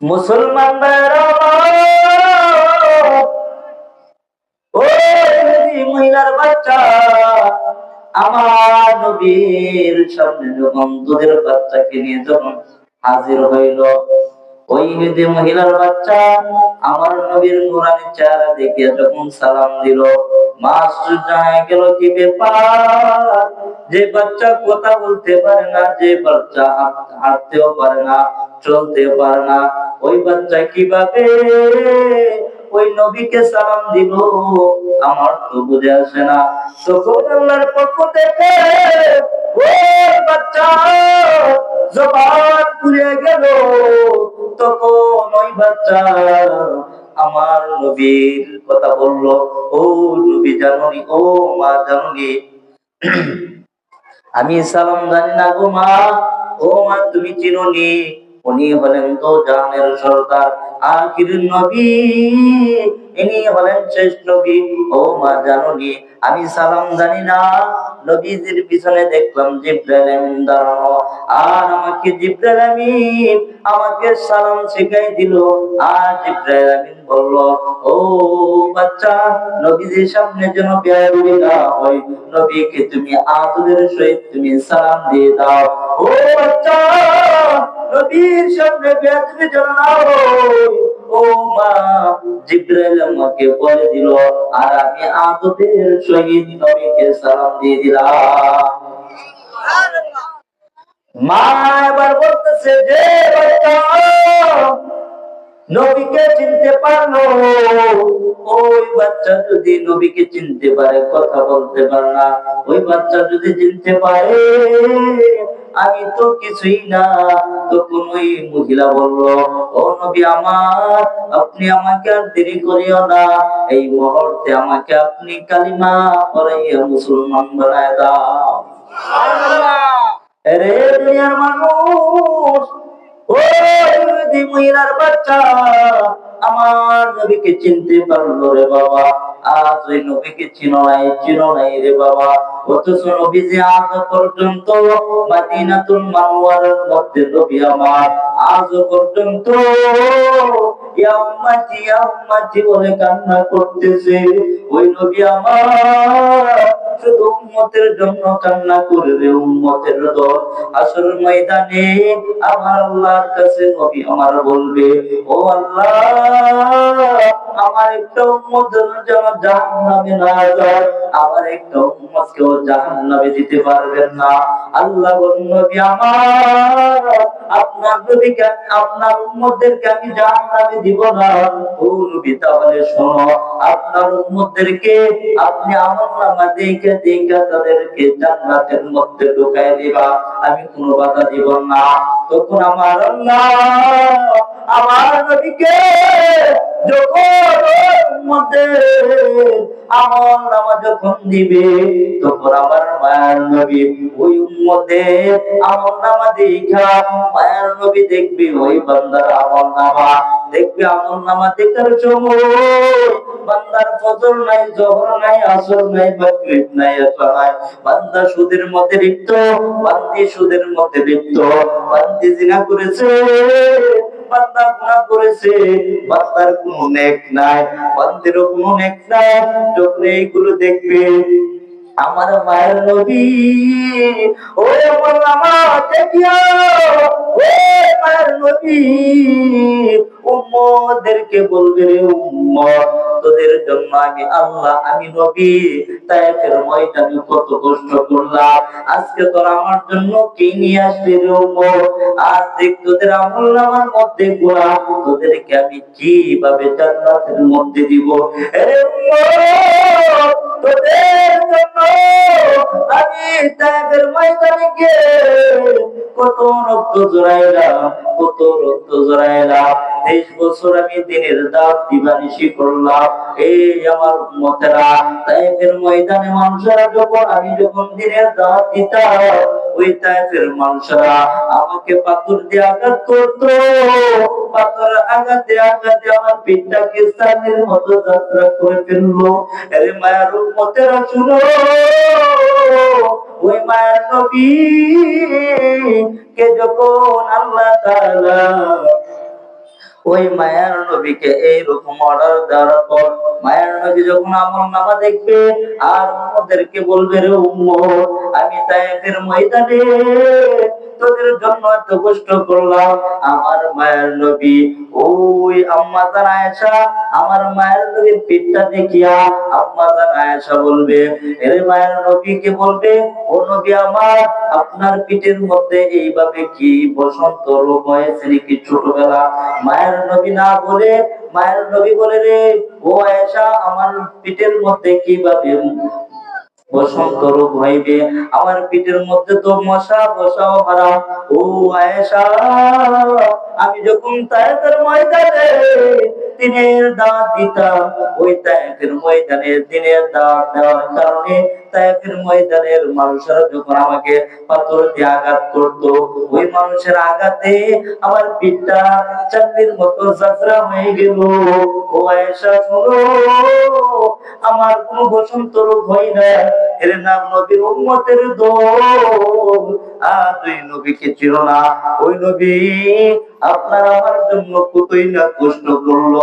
মুসলমান ভাইরা ওই মহিলার বাচ্চা আমার নবীর সামনে যখন দুধের বাচ্চাকে নিয়ে যখন হাজির হইল, ওই ইহুদি মহিলার বাচ্চা আমার নবীর নুরানি চেহারা দেখে যখন সালাম দিল, মাস্টার জানা গেল কি ব্যাপার। যে বাচ্চা কথা বলতে পারে না, যে বাচ্চা হাঁটতেও পারে না, চলতেও পারে না, ওই বাচ্চা কিভাবে ওই নবীকে সালাম দিব? আমার তো বুঝে আসে না। তখন আল্লাহর পক্ষ থেকে ওই বাচ্চা জবান খুলে গেল। তখন ওই বাচ্চা আমার নবীর কথা বলল, ও নবী জানুনি, ও মা জানুনি, আমি সালাম জানি না গো মা। ও মা তুমি চিনোনি? উনি হলেন তো জানের সর্দার, আখির নবী, ইনি হলেন শেষ নবী। ও মা জানোনি আমি সালাম জানি না? নবীজির পিছনে দেখলাম জিবরাইল আমিন দাঁড়ানো, আর আমাকে জিবরাইল আমিন আমাকে সালাম শিখাই দিল। আর জিবরাইল আমিন বলল, ও বাচ্চা, নবীজির সামনে যেন বেয়াদবি না হয়, নবীকে তুমি আদরের সহিত তুমি সালাম দিয়ে দাও। ও বাচ্চা, নবীর সামনে বেয়াদবি যেন না হয়। ও মা, জিবরাইল আমাকে বলে দিল, আর আমি আদরের সহিত নবীকে সালাম দিয়ে দিলাম। মা এবার বলতেছে যে বাচ্চা নবীকে চিনতে পারলো, ওই বাচ্চা যদি নবীকে চিনতে পারে, কথা বলতে পারে না, ওই বাচ্চা যদি চিনতে পারে আমি তো কিছুই না। তখন ওই মহিলা বলল, ও নবী আমার, আপনি আমাকে আর দেরি করিও না, এই মুহূর্তে আমাকে আপনি কালিমা পড়াইয়া মুসলমান বানায় দাও। আরে দুনিয়ার মানুষ, ওই মহিলার বাচ্চা আমার নবীকে চিনতে পারলো রে বাবা। আজ ওই নবীকে চিনো নাই রে বাবা। অথচ নবীজি আজ পর্যন্ত মদিনাতুল মুনাওয়ারার মধ্যে নবী আমার আজ পর্যন্ত ইয়া উম্মতি ইয়া উম্মতি বলে কান্না করতেছে। ওই নবী আমার শুধু উম্মতের জন্য কান্না করবে, উম্মতের দল আসর ময়দানে আমার আল্লাহর কাছে নবী আমার বলবে, ও আল্লাহ, আমার একটা উম্মত যেন জাহান্নামে না যায়, আমার একটা উম্মতকেও জাহান্নামে দিতে পারবেন না। আল্লাহ বলেন, নবী আমার, আপনার নবীকে আপনার উম্মতদেরকে আমি জাহান্নামে দিব না। ও নবী, তাহলে শোনো, আপনার উম্মতদেরকে আপনি আমলনামা দেখে দেখে তাদেরকে জান্নাতের মধ্যে ঢুকায় দিবা, আমি কোনো বাধা দিব না। তখন আমার আল্লাহ আমার নবীকে যখন উম্মতের আমলনামা যখন দিবে, তখন আমার মায়ের নবী ওই উম্মতের আমলনামা দেখা মায়ের নবী দেখবে ওই বান্দার আমলনামা, দেখবে আমলনামা দেখার সময় বান্দার ফজর নাই, জোহর নাই, আসর নাই, মাগরিব নাই, এশা নাই, বান্দা সুদের মধ্যে লিপ্ত, বান্দি সুদের মধ্যে লিপ্ত, বান্দি জিনা করেছে, বান্দা গুনাহ করেছে, বান্দার কোনো নেক নাই, বান্দিরও কোনো নেক নাই। যখন এইগুলো দেখবে আমার মায়ের নবী, ও আমলনামা দেখিয়া ও মায়ের নবী উম্মতদেরকে বলবে, রে উম্মত, তোদের জন্য আমি আল্লাহ, আমি নবী তায়েফের ময়দানে কত কষ্ট করলাম, আজকে তোরা আমার জন্য কি নিয়ে আসলি রে উম্মত? আজ দেখ তোদের আমলনামার মধ্যে গুনাহ, তোদেরকে আমি কিভাবে জান্নাতের মধ্যে দিব। আরে উম্মত, তোদের জন্য আমি তায়েফের ময়দানে গিয়ে কত রক্ত জড়াইলাম, কত রক্ত জড়াইলাম, 23 বছর আমি দিনের দাওয়াত দিবানিশি করলাম। এই আমার উম্মতেরা, তায়েফের ময়দানে মানুষেরা আমি যখন দিনের দাওয়াত দিতাম, ওই তায়েফের মানুষেরা আমাকে পাথর দিয়ে আঘাত করতো, পাথর আঘাতে আঘাতে আমার পিঠটাকে সানের মতো যাত্রা করে ফেললো। আরে মায়ের উম্মতেরা শুনো, ওই মায়ের নবী কে যখন আল্লাহ তাআলা ওই মায়ার নবীকে এইরকম অর্ডার দেওয়ার পর মায়ার নবী যখন আমলনামা দেখবে আর ওদেরকে বলবে, রে উম্মত, আমি তায়েফের ময়দানে তোদের জন্য এত কষ্ট করলাম। আমার মায়ের নবী ওই আম্মা জান আয়েশা, আমার মায়ের নবীর পিঠটা দেখিয়া আম্মা জান আয়েশা বলবে, এর মায়ের নবীকে বলবে, ও নবী আমার, আপনার পিঠের মধ্যে এইভাবে কি বসন্ত রোগ হয়েছে নাকি ছোটবেলা? মায়ের নবী না বলে, মায়ের নবী বলে, রে ও আয়েশা, আমার পিঠের মধ্যে কিভাবে বসন্ত রোগ হইবে? আমার পিঠের মধ্যে তো মশা বসাও হারাম। ও আয়েশা, আমি যখন তায়েফের ময়দানে দিনের দাওয়াত দিতাম, ওই তায়েফের ময়দানে দিনের দাওয়াত দেওয়ার কারণে তায়েফের ময়দানের মানুষেরা যখন আমাকে পাথর দিয়ে আঘাত করতো, ওই মানুষের আঘাতে আমার পিঠটা চাকরির মতো যাত্রা হয়ে গেল। ও আয়েশা শোনো, আমার কোন বসন্ত রোগ হয় না, এর নাম নবীর উম্মতের দোষ। আর ওই নবীকে চিনো না, ওই নবী আপনার আমার জন্য কতই না কষ্ট করলো।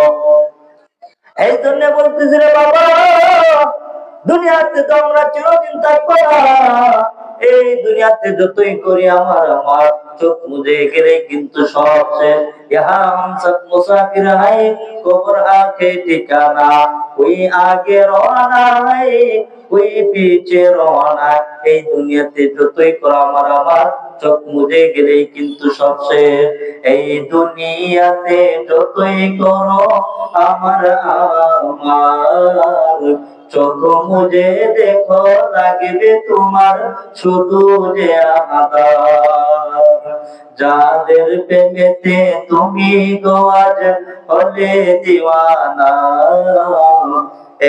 এই জন্য বলতেছি, রে বাবা, দুনিয়াতে তো আমরা চিরদিন থাকবো না। এই দুনিয়াতে যতই করি আমার আমার চোখ মুজে গেলে কিন্তু সব শেষ। यहाँ हम सब मुसाफिर है, कब्र आके ठिकाना, कोई आगे रवाना है, कोई पीछे रवाना। এই দুনিয়াতে যতই করো আমার আমার চোখ মুজে গেলে কিন্তু সব শেষ। এই দুনিয়াতে যতই করো আমার আমার চোখ মুজে দেখো, লাগবে তোমার শুধু যে আহার। যাদের প্রেমেতে তুমি গো আজ হলে দিওয়ানা,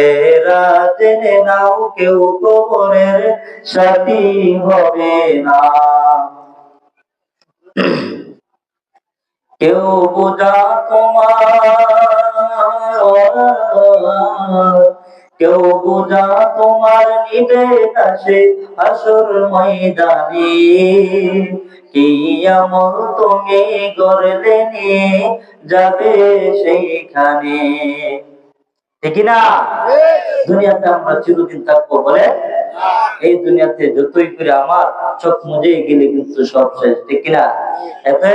এরা জেনে নাও কেউ কবরের সাথী হবে না। কেউ বোঝা তোমার, কেউ বোঝা তোমার নিবে না সে হাসর ময়দানে। কি আমল তুমি গড়লে নিয়ে যাবে সেইখানে। ঠিক না? দুনিয়াতে আমরা চিরদিন থাকবো বলে? এই দুনিয়াতে যতই করে আমার চোখ মুজে গেলে কিন্তু সব শেষ। ঠিক না? এতে